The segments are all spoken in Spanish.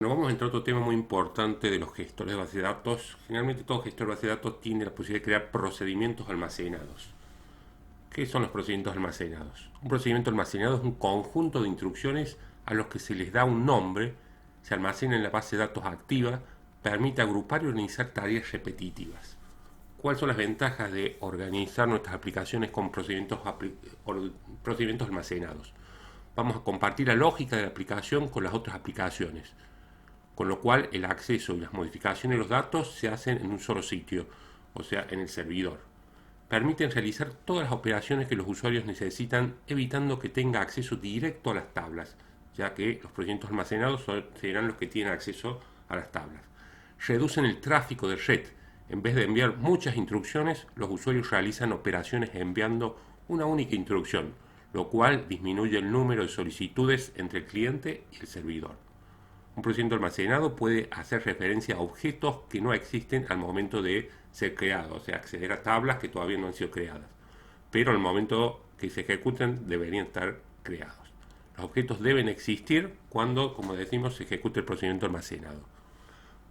Bueno, vamos a entrar a otro tema muy importante de los gestores de base de datos. Generalmente todo gestor de base de datos tiene la posibilidad de crear procedimientos almacenados. ¿Qué son los procedimientos almacenados? Un procedimiento almacenado es un conjunto de instrucciones a los que se les da un nombre, se almacena en la base de datos activa, permite agrupar y organizar tareas repetitivas. ¿Cuáles son las ventajas de organizar nuestras aplicaciones con procedimientos almacenados? Vamos a compartir la lógica de la aplicación con las otras aplicaciones, con lo cual el acceso y las modificaciones de los datos se hacen en un solo sitio, o sea, en el servidor. Permiten realizar todas las operaciones que los usuarios necesitan, evitando que tenga acceso directo a las tablas, ya que los procedimientos almacenados serán los que tienen acceso a las tablas. Reducen el tráfico de red. En vez de enviar muchas instrucciones, los usuarios realizan operaciones enviando una única instrucción, lo cual disminuye el número de solicitudes entre el cliente y el servidor. Un procedimiento almacenado puede hacer referencia a objetos que no existen al momento de ser creados, o sea, acceder a tablas que todavía no han sido creadas, pero al momento que se ejecuten deberían estar creados. Los objetos deben existir cuando, como decimos, se ejecute el procedimiento almacenado.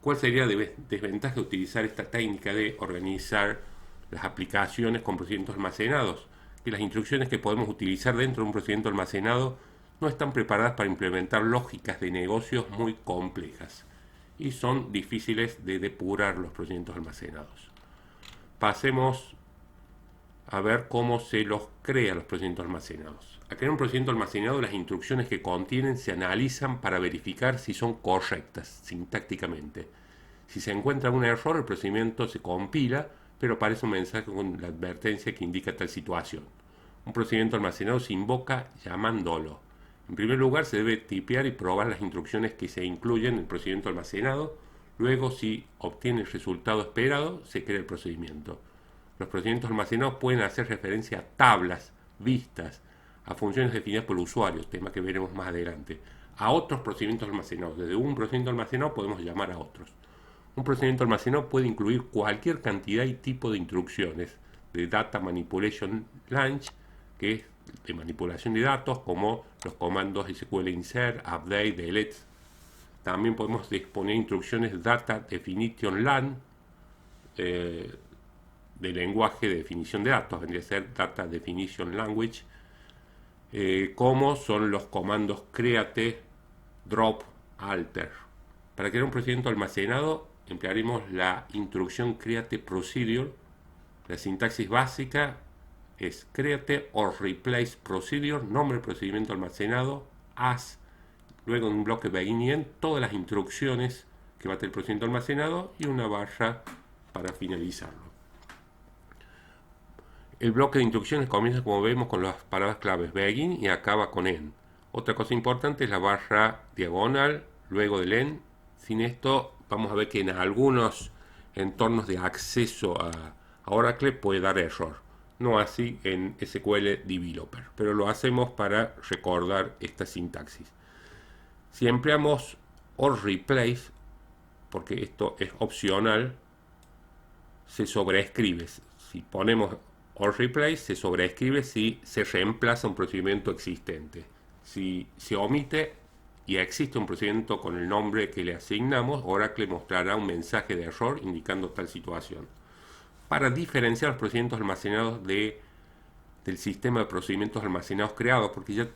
¿Cuál sería la desventaja de utilizar esta técnica de organizar las aplicaciones con procedimientos almacenados? Que las instrucciones que podemos utilizar dentro de un procedimiento almacenado no están preparadas para implementar lógicas de negocios muy complejas y son difíciles de depurar los procedimientos almacenados. Pasemos a ver cómo se los crea los procedimientos almacenados. Al crear un procedimiento almacenado, las instrucciones que contienen se analizan para verificar si son correctas sintácticamente. Si se encuentra un error, el procedimiento se compila, pero aparece un mensaje con la advertencia que indica tal situación. Un procedimiento almacenado se invoca llamándolo. En primer lugar, se debe tipear y probar las instrucciones que se incluyen en el procedimiento almacenado. Luego, si obtiene el resultado esperado, se crea el procedimiento. Los procedimientos almacenados pueden hacer referencia a tablas, vistas, a funciones definidas por el usuario, tema que veremos más adelante, a otros procedimientos almacenados. Desde un procedimiento almacenado podemos llamar a otros. Un procedimiento almacenado puede incluir cualquier cantidad y tipo de instrucciones de Data Manipulation Launch, que es de manipulación de datos, como los comandos SQL Insert, Update, Delete. También podemos disponer instrucciones Data Definition LAN, de lenguaje de definición de datos, vendría a ser Data Definition Language, como son los comandos create, drop, alter. Para crear un procedimiento almacenado emplearemos la instrucción create procedure. La sintaxis básica es create or replace procedure, nombre del procedimiento almacenado, as, luego en un bloque begin y end, todas las instrucciones que va a tener el procedimiento almacenado y una barra para finalizarlo. El bloque de instrucciones comienza, como vemos, con las palabras claves begin y acaba con end. Otra cosa importante es la barra diagonal, luego del end. Sin esto, vamos a ver que en algunos entornos de acceso a Oracle puede dar error. No así en SQL Developer, pero lo hacemos para recordar esta sintaxis. Si empleamos or replace, porque esto es opcional, se sobreescribe. Si ponemos or replace, se sobreescribe si se reemplaza un procedimiento existente. Si se omite y existe un procedimiento con el nombre que le asignamos, Oracle mostrará un mensaje de error indicando tal situación. Para diferenciar los procedimientos almacenados del sistema de procedimientos almacenados creados, porque ya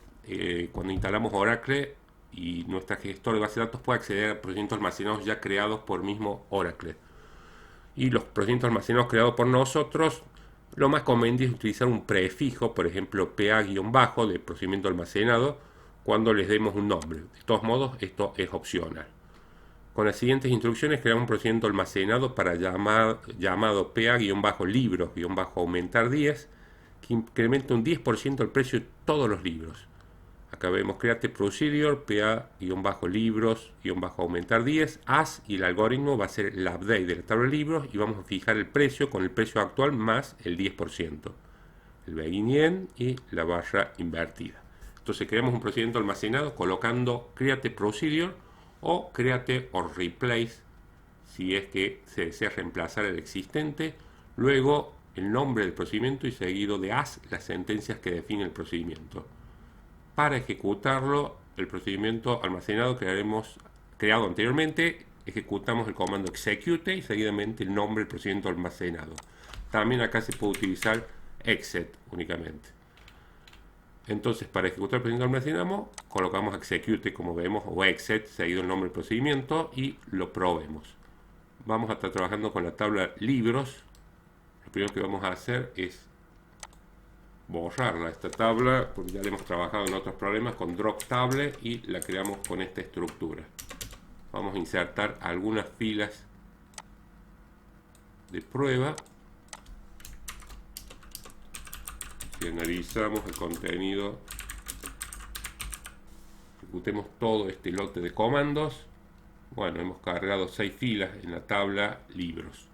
cuando instalamos Oracle y nuestra gestor de base de datos puede acceder a procedimientos almacenados ya creados por mismo Oracle. Y los procedimientos almacenados creados por nosotros, lo más conveniente es utilizar un prefijo, por ejemplo PA-bajo de procedimiento almacenado, cuando les demos un nombre. De todos modos, esto es opcional. Con las siguientes instrucciones creamos un procedimiento almacenado para llamado PA-libros-aumentar 10, que incrementa un 10% el precio de todos los libros. Acá vemos create procedure, PA-libros-aumentar 10, as, y el algoritmo va a ser el update de la tabla de libros y vamos a fijar el precio con el precio actual más el 10%. El begin y end y la barra invertida. Entonces creamos un procedimiento almacenado colocando create procedure o create or replace si es que se desea reemplazar el existente, luego el nombre del procedimiento y seguido de as las sentencias que definen el procedimiento. Para ejecutarlo, el procedimiento almacenado crearemos creado anteriormente, ejecutamos el comando execute y seguidamente el nombre del procedimiento almacenado. También acá se puede utilizar exit únicamente. Entonces, para ejecutar el procedimiento almacenado, colocamos execute como vemos o exit seguido el nombre del procedimiento y lo probemos. Vamos a estar trabajando con la tabla libros. Lo primero que vamos a hacer es borrarla, esta tabla, porque ya la hemos trabajado en otros problemas con drop table y la creamos con esta estructura. Vamos a insertar algunas filas de prueba. Si analizamos el contenido, ejecutemos todo este lote de comandos. Bueno, hemos cargado 6 filas en la tabla libros.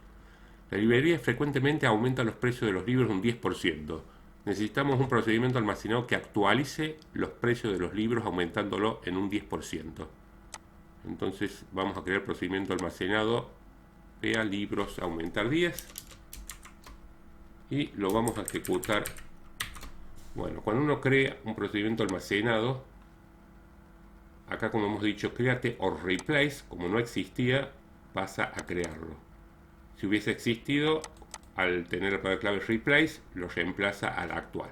La librería frecuentemente aumenta los precios de los libros un 10%. Necesitamos un procedimiento almacenado que actualice los precios de los libros aumentándolo en un 10%. Entonces vamos a crear el procedimiento almacenado PA libros aumentar 10 y lo vamos a ejecutar. Bueno, cuando uno crea un procedimiento almacenado, acá como hemos dicho, créate o replace, como no existía, pasa a crearlo. Si hubiese existido, al tener la palabra clave replace, lo reemplaza al actual.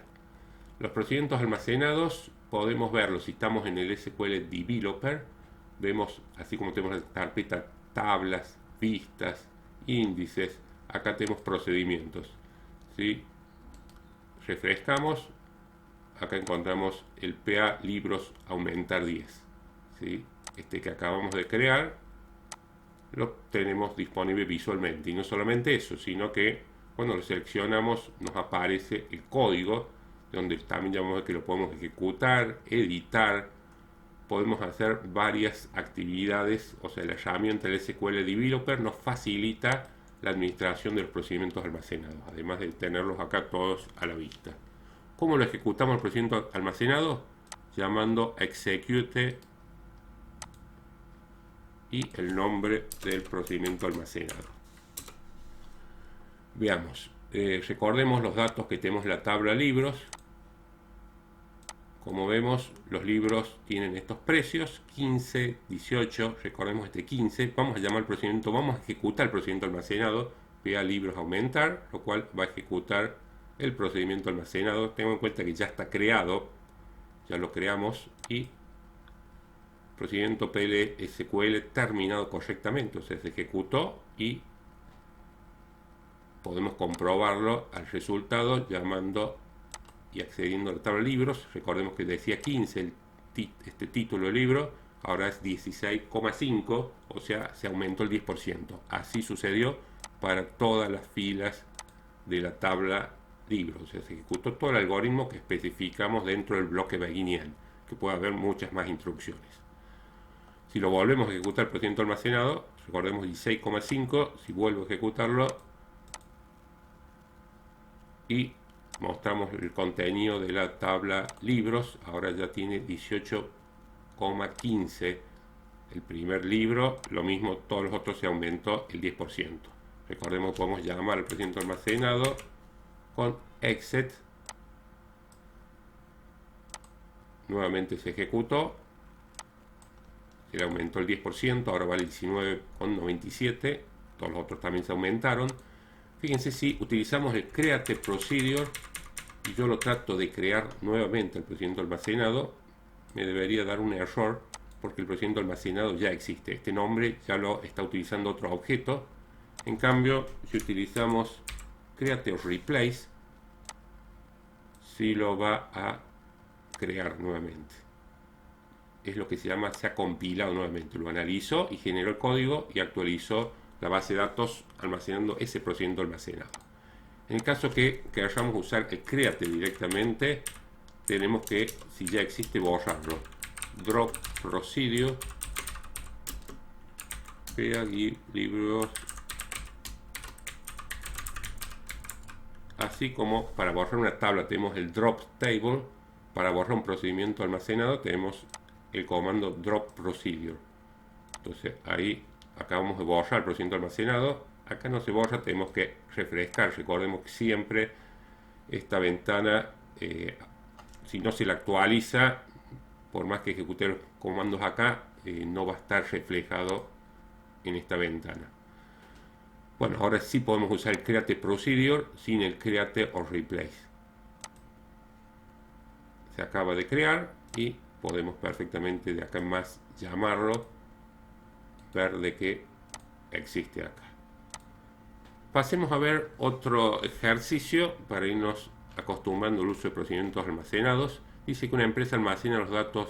Los procedimientos almacenados podemos verlos si estamos en el SQL Developer. Vemos, así como tenemos la carpeta tablas, vistas, índices, acá tenemos procedimientos. ¿Sí? Refrescamos, acá encontramos el PA libros aumentar 10. ¿Sí? Este que acabamos de crear lo tenemos disponible visualmente, y no solamente eso, sino que cuando lo seleccionamos nos aparece el código, donde también ya vamos a ver que lo podemos ejecutar, editar, podemos hacer varias actividades. O sea, la herramienta del SQL Developer nos facilita la administración de los procedimientos almacenados, además de tenerlos acá todos a la vista. ¿Cómo lo ejecutamos el procedimiento almacenado? Llamando execute y el nombre del procedimiento almacenado. Veamos, recordemos los datos que tenemos en la tabla libros. Como vemos, los libros tienen estos precios, 15, 18, recordemos este 15. Vamos a llamar al procedimiento, vamos a ejecutar el procedimiento almacenado, PA libros aumentar, lo cual va a ejecutar el procedimiento almacenado. Tengo en cuenta que ya está creado, ya lo creamos, y procedimiento PL-SQL terminado correctamente, o sea, se ejecutó y podemos comprobarlo al resultado llamando y accediendo a la tabla de libros. Recordemos que decía 15 este título del libro, ahora es 16,5, o sea, se aumentó el 10%. Así sucedió para todas las filas de la tabla libros, o sea, se ejecutó todo el algoritmo que especificamos dentro del bloque beginnian, que puede haber muchas más instrucciones. Si lo volvemos a ejecutar el procedimiento almacenado, recordemos 16,5, si vuelvo a ejecutarlo y mostramos el contenido de la tabla libros, ahora ya tiene 18,15 el primer libro, lo mismo todos los otros se aumentó el 10%. Recordemos que podemos llamar al procedimiento almacenado con exit, nuevamente se ejecutó, se le aumentó el 10%, ahora vale 19,97, todos los otros también se aumentaron. Fíjense, si utilizamos el create procedure y yo lo trato de crear nuevamente el procedimiento almacenado, me debería dar un error porque el procedimiento almacenado ya existe. Este nombre ya lo está utilizando otro objeto. En cambio, si utilizamos create o replace, sí lo va a crear nuevamente. Es lo que se llama, se ha compilado nuevamente, lo analizó y generó el código y actualizó la base de datos almacenando ese procedimiento almacenado. En el caso que queramos usar el create directamente, tenemos que, si ya existe, borrarlo. Drop procedure, PA libros, así como para borrar una tabla tenemos el drop table, para borrar un procedimiento almacenado tenemos el comando drop procedure. Entonces ahí acabamos de borrar el procedimiento almacenado, acá no se borra, tenemos que refrescar. Recordemos que siempre esta ventana, si no se la actualiza, por más que ejecute los comandos acá, no va a estar reflejado en esta ventana. Bueno, ahora sí podemos usar el Create Procedure sin el Create or Replace. Se acaba de crear y podemos perfectamente de acá en más llamarlo, ver de qué existe acá. Pasemos a ver otro ejercicio para irnos acostumbrando al uso de procedimientos almacenados. Dice que una empresa almacena los datos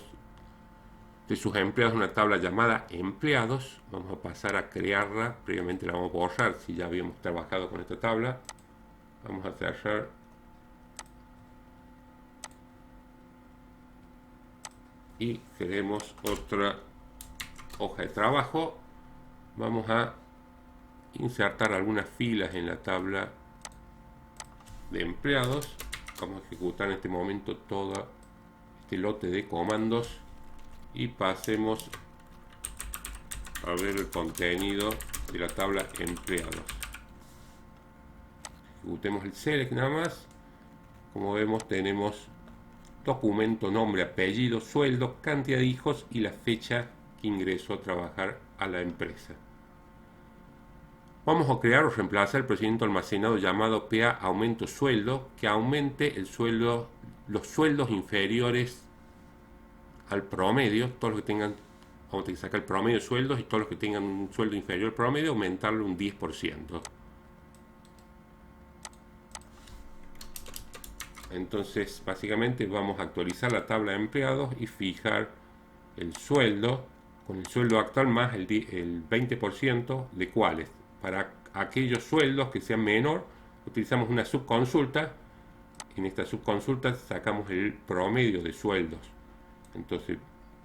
de sus empleados en una tabla llamada empleados. Vamos a pasar a crearla. Previamente la vamos a borrar si ya habíamos trabajado con esta tabla. Vamos a cerrar y creemos otra hoja de trabajo. Vamos a insertar algunas filas en la tabla de empleados. Vamos a ejecutar en este momento todo este lote de comandos y pasemos a ver el contenido de la tabla empleados. Ejecutemos el select nada más. Como vemos, tenemos documento, nombre, apellido, sueldo, cantidad de hijos y la fecha que ingresó a trabajar a la empresa. Vamos a crear o reemplazar el procedimiento almacenado llamado PA aumento sueldo, que aumente el sueldo, los sueldos inferiores al promedio. Todos los que tengan, vamos a tener que sacar el promedio de sueldos, y todos los que tengan un sueldo inferior al promedio, aumentarlo un 10%. Entonces, básicamente vamos a actualizar la tabla de empleados y fijar el sueldo con el sueldo actual más el 20% de cuáles. Para aquellos sueldos que sean menor, utilizamos una subconsulta. En esta subconsulta sacamos el promedio de sueldos. Entonces,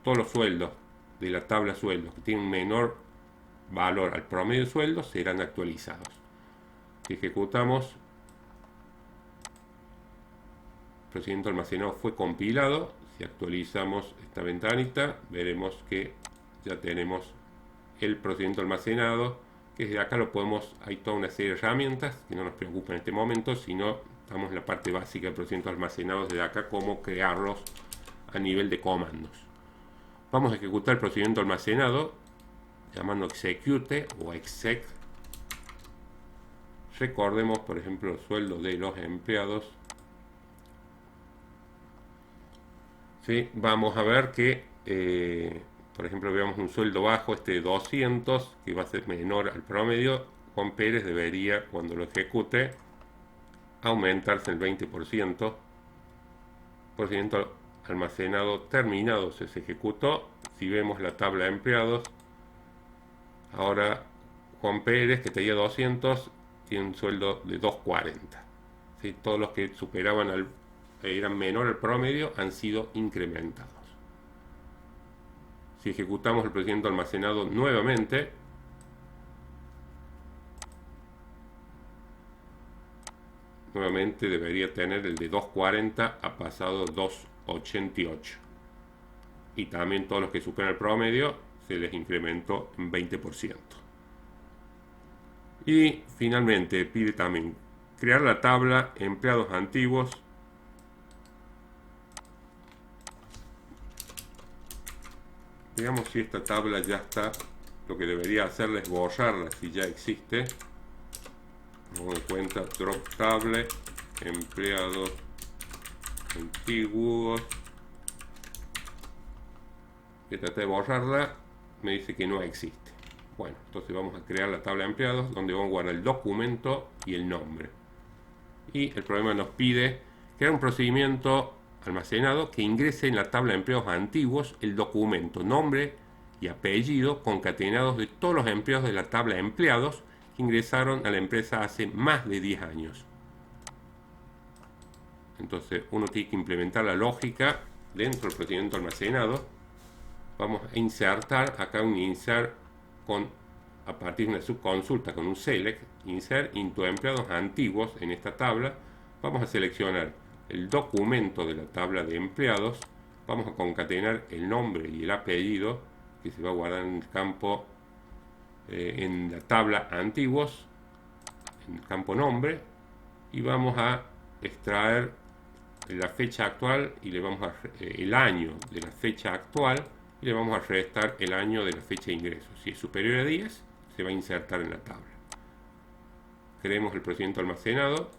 todos los sueldos de la tabla sueldos que tienen menor valor al promedio de sueldos serán actualizados. Si ejecutamos, el procedimiento almacenado fue compilado. Si actualizamos esta ventanita, veremos que ya tenemos el procedimiento almacenado, que desde acá lo podemos, hay toda una serie de herramientas que no nos preocupan en este momento, sino estamos en la parte básica del procedimiento almacenado desde acá, cómo crearlos a nivel de comandos. Vamos a ejecutar el procedimiento almacenado llamando execute o exec. Recordemos, por ejemplo, el sueldo de los empleados. ¿Sí? Vamos a ver que, por ejemplo, veamos un sueldo bajo, este de 200, que va a ser menor al promedio. Juan Pérez debería, cuando lo ejecute, aumentarse el 20%. Procedimiento almacenado terminado, se ejecutó. Si vemos la tabla de empleados, ahora Juan Pérez, que tenía 200, tiene un sueldo de 240. ¿Sí? Todos los que superaban eran menor al promedio han sido incrementados. Si ejecutamos el procedimiento almacenado nuevamente, nuevamente debería tener el de 240 ha pasado 288. Y también todos los que superan el promedio se les incrementó en 20%. Y finalmente pide también crear la tabla empleados antiguos. Veamos si esta tabla ya está. Lo que debería hacerle es borrarla si ya existe. Vamos en cuenta drop table empleados antiguos. Que traté de borrarla, me dice que no existe. Bueno, entonces vamos a crear la tabla de empleados donde vamos a guardar el documento y el nombre. Y el problema nos pide crear un procedimiento almacenado que ingrese en la tabla de empleados antiguos el documento, nombre y apellido concatenados de todos los empleados de la tabla de empleados que ingresaron a la empresa hace más de 10 años. Entonces uno tiene que implementar la lógica dentro del procedimiento almacenado. Vamos a insertar acá un insert a partir de una subconsulta con un select, insert into empleados antiguos en esta tabla. Vamos a seleccionar el documento de la tabla de empleados, vamos a concatenar el nombre y el apellido que se va a guardar en el campo en la tabla antiguos, en el campo nombre, y vamos a extraer la fecha actual y le vamos a el año de la fecha actual y le vamos a restar el año de la fecha de ingreso. Si es superior a 10, se va a insertar en la tabla. Creemos el procedimiento almacenado,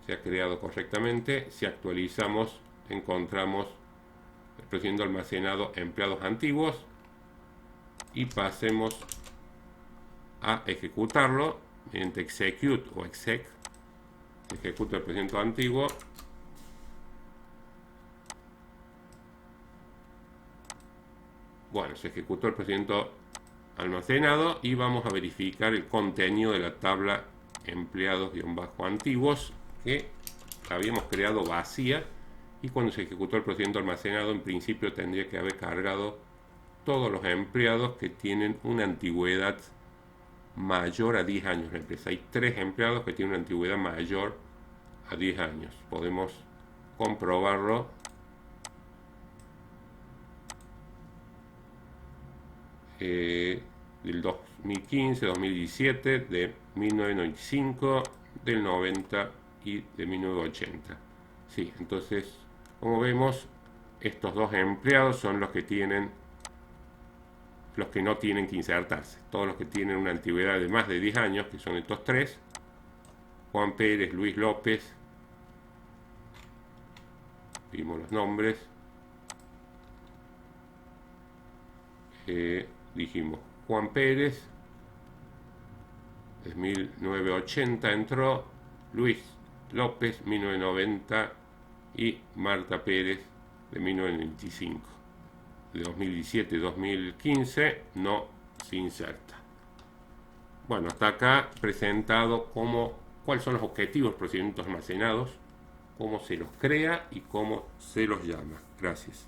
se ha creado correctamente. Si actualizamos, encontramos el procedimiento almacenado empleados antiguos y pasemos a ejecutarlo mediante execute o exec. Ejecuta el procedimiento antiguo. Bueno, se ejecutó el procedimiento almacenado y vamos a verificar el contenido de la tabla empleados-antiguos que habíamos creado vacía, y cuando se ejecutó el procedimiento almacenado en principio tendría que haber cargado todos los empleados que tienen una antigüedad mayor a 10 años en la empresa. Hay 3 empleados que tienen una antigüedad mayor a 10 años. Podemos comprobarlo del 2015, 2017, de 1995, del 90 y de 1980. Sí, entonces, como vemos, estos 2 empleados son los que no tienen que insertarse. Todos los que tienen una antigüedad de más de 10 años, que son estos 3, Juan Pérez, Luis López, vimos los nombres, dijimos Juan Pérez, de 1980 entró, Luis López, 1990, y Marta Pérez, de 1995. De 2017-2015 no se inserta. Bueno, hasta acá presentado cuáles son los objetivos de los procedimientos almacenados, cómo se los crea y cómo se los llama. Gracias.